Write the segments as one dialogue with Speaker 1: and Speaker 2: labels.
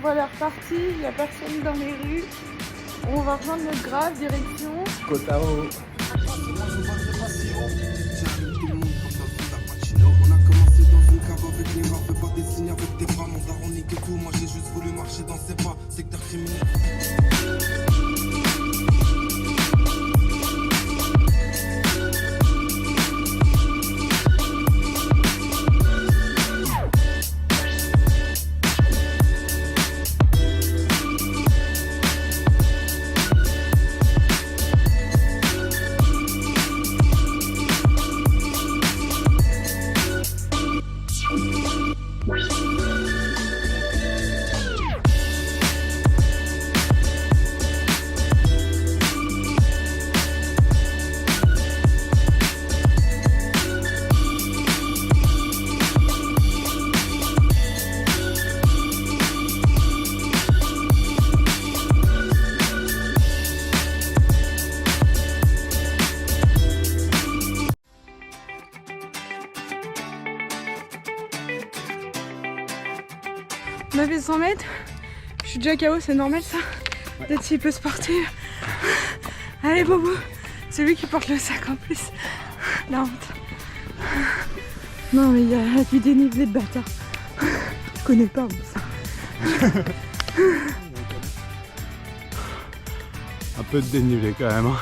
Speaker 1: voilà reparti, il n'y a personne dans les rues. On va rejoindre notre grave, direction
Speaker 2: Kotao.
Speaker 3: On a commencé dans une cave avec les rats, fais pas des signes avec tes bras, mon daron nique tout, moi j'ai juste voulu marcher dans ses pas, secteur criminel.
Speaker 1: On a fait 100 mètres, je suis déjà KO, c'est normal ça, d'être si peu sportif. Allez Bobo, c'est lui qui porte le sac en plus, la honte. Non mais il y a du dénivelé de bâtard, je connais pas moi, ça.
Speaker 2: Un peu de dénivelé quand même. Hein.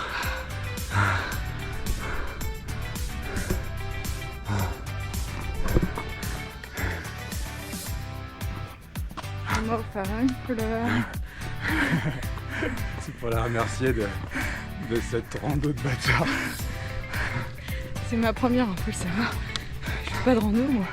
Speaker 1: On m'a offert une fleur.
Speaker 2: C'est pour la remercier de cette rando de bâtard.
Speaker 1: C'est ma première, faut le savoir. Je fais pas de rando moi.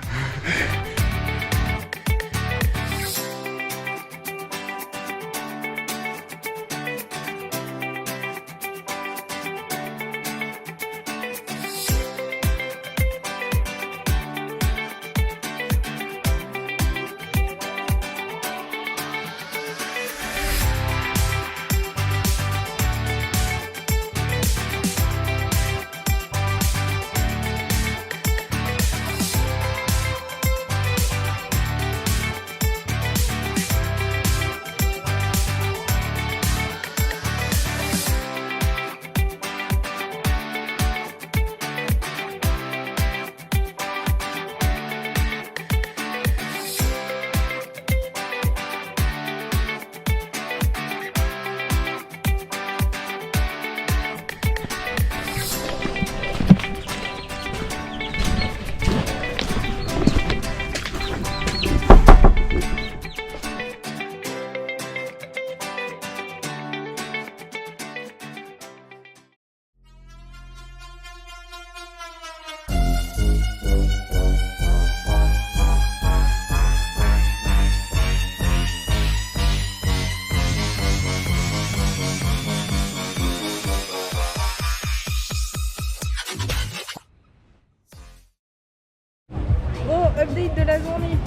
Speaker 1: Update de la journée.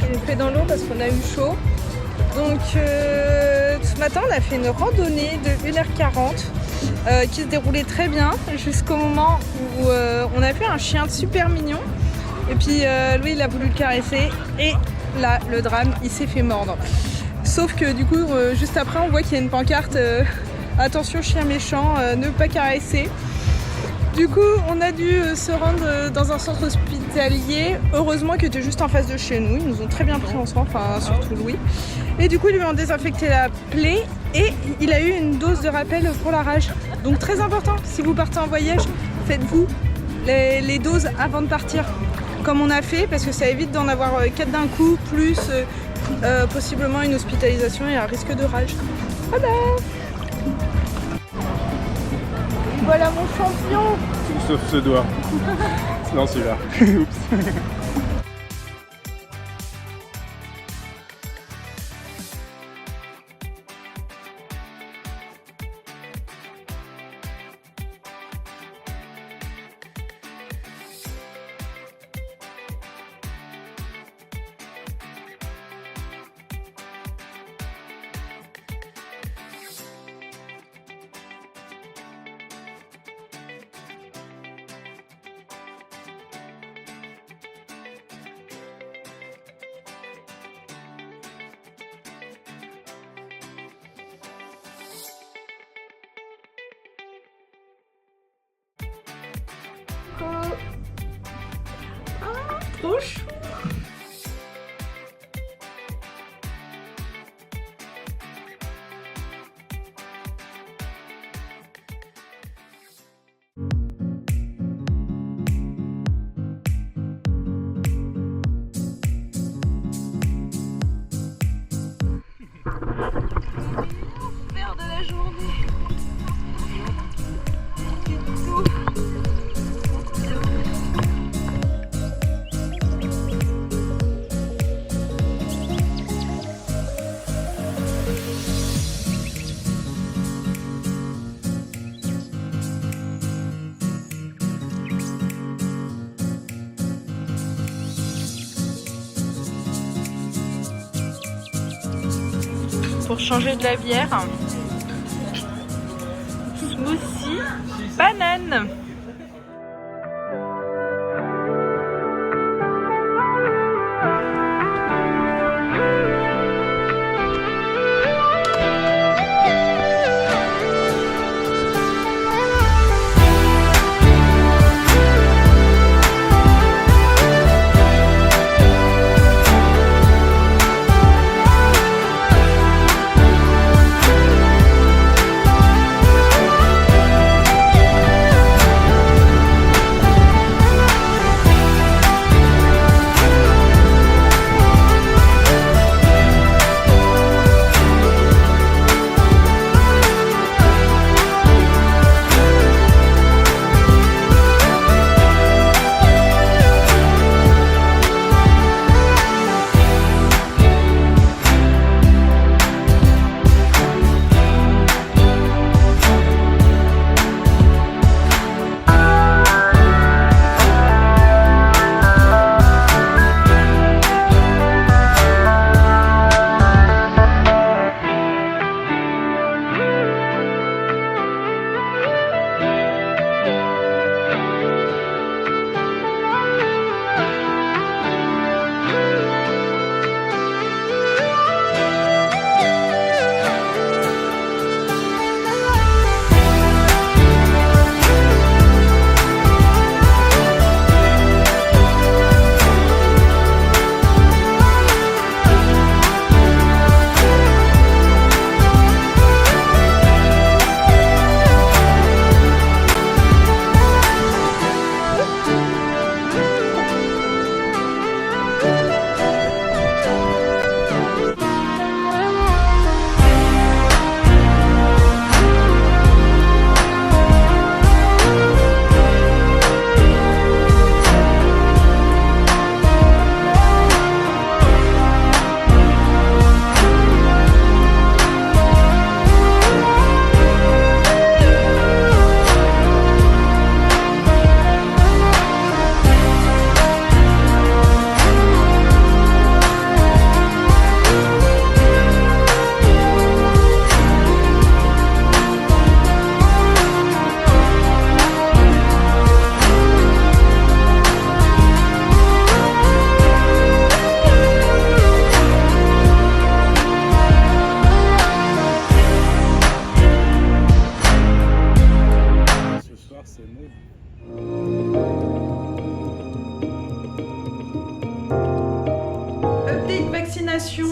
Speaker 1: J'ai fait dans l'eau parce qu'on a eu chaud. Donc ce matin on a fait une randonnée de 1h40 qui se déroulait très bien jusqu'au moment où on a fait un chien super mignon et puis Louis il a voulu le caresser et là le drame, il s'est fait mordre. Sauf que du coup juste après on voit qu'il y a une pancarte attention chien méchant, ne pas caresser. Du coup, on a dû se rendre dans un centre hospitalier. Heureusement qu'il était juste en face de chez nous. Ils nous ont très bien pris en soin, enfin surtout Louis. Et du coup, ils lui ont désinfecté la plaie et il a eu une dose de rappel pour la rage. Donc très important, si vous partez en voyage, faites-vous les doses avant de partir. Comme on a fait, parce que ça évite d'en avoir 4 d'un coup, plus possiblement une hospitalisation et un risque de rage. Voilà. Voilà mon champion.
Speaker 2: Sauf ce doigt. Non celui-là. Oups.
Speaker 1: Coco. Ah, trop chou. Vert de la journée. Pour changer de la bière, smoothie banane.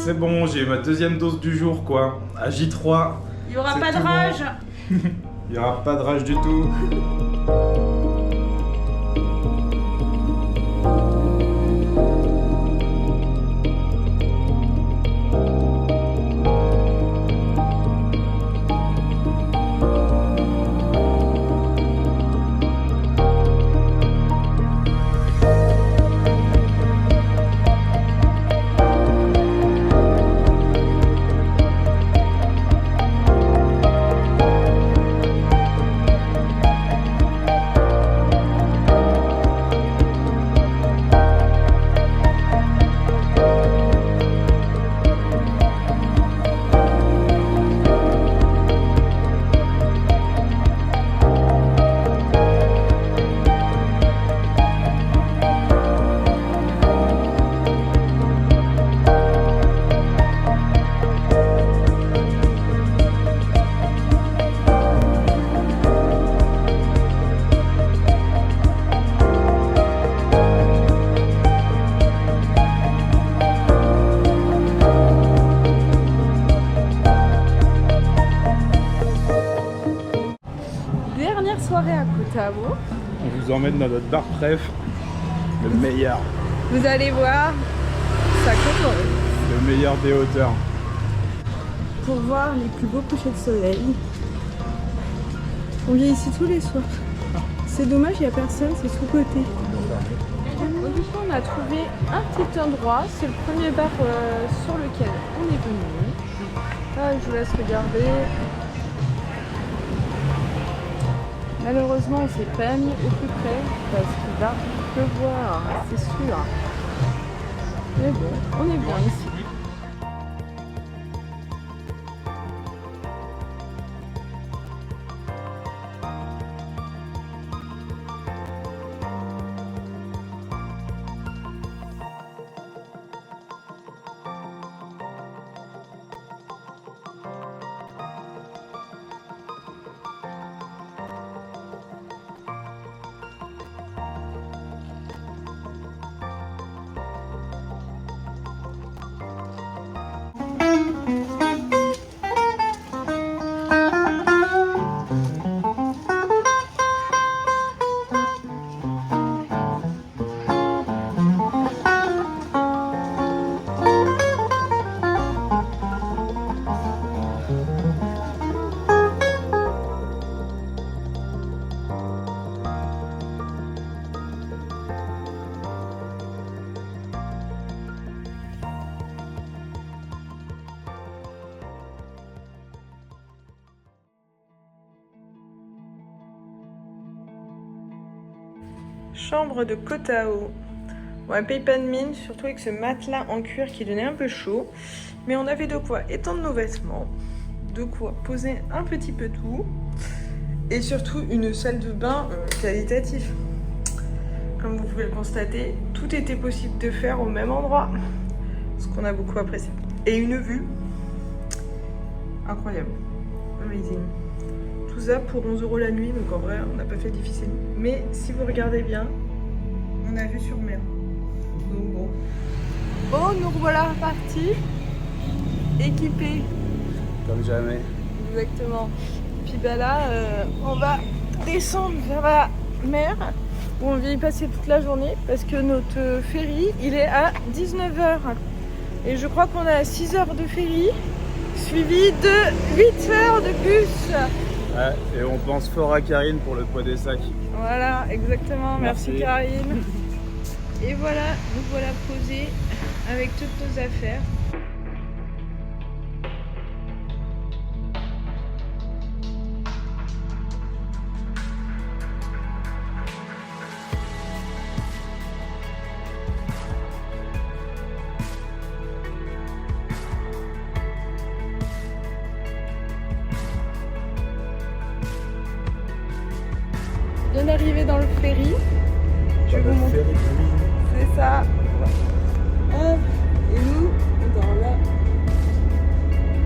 Speaker 4: C'est bon, j'ai eu ma deuxième dose du jour quoi. À J3.
Speaker 1: Il n'y aura
Speaker 4: c'est
Speaker 1: pas de
Speaker 4: tout
Speaker 1: rage.
Speaker 4: bon. Il n'y aura pas de rage du tout.
Speaker 1: dernière soirée à Koh Tao.
Speaker 2: On vous emmène dans notre bar préf, le meilleur.
Speaker 1: Vous allez voir, ça commence.
Speaker 2: Le meilleur des hauteurs.
Speaker 1: Pour voir les plus beaux couchers de soleil. On vient ici tous les soirs. C'est dommage, il n'y a personne, c'est sous-côté. Donc, du coup, on a trouvé un petit endroit. C'est le premier bar sur lequel on est venu. Ah, je vous laisse regarder. Malheureusement, on s'est pas mis au plus près parce qu'il va pleuvoir, c'est sûr. Mais bon, on est bien ici. Chambre de Koh Tao. Bon, elle paye pas de mine, surtout avec ce matelas en cuir qui donnait un peu chaud. Mais on avait de quoi étendre nos vêtements, de quoi poser un petit peu tout. Et surtout une salle de bain qualitative. Comme vous pouvez le constater, tout était possible de faire au même endroit. Ce qu'on a beaucoup apprécié. Et une vue incroyable. Amazing. Tout ça pour 11 € la nuit, donc en vrai on n'a pas fait difficile. Mais si vous regardez bien, on a vue sur mer. Donc bon. Oh, nous revoilà repartis, équipés.
Speaker 2: Comme jamais.
Speaker 1: Exactement. Puis bah là, on va descendre vers la mer où on vient y passer toute la journée parce que notre ferry il est à 19 h. Et je crois qu'on a 6 heures de ferry suivi de 8 heures de bus.
Speaker 2: Ouais, et on pense fort à Karine pour le poids des sacs.
Speaker 1: Voilà, exactement. Merci Karine. Et voilà, nous voilà posés avec toutes nos affaires. On vient d'arriver dans le ferry. Je vais vous montrer. C'est ça. Hop. Et nous, dans là,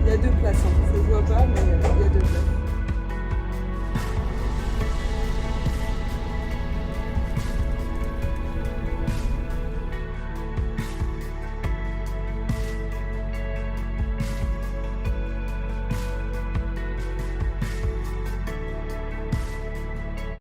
Speaker 1: il y a 2 places. Ça se voit pas, mais il y a 2 places.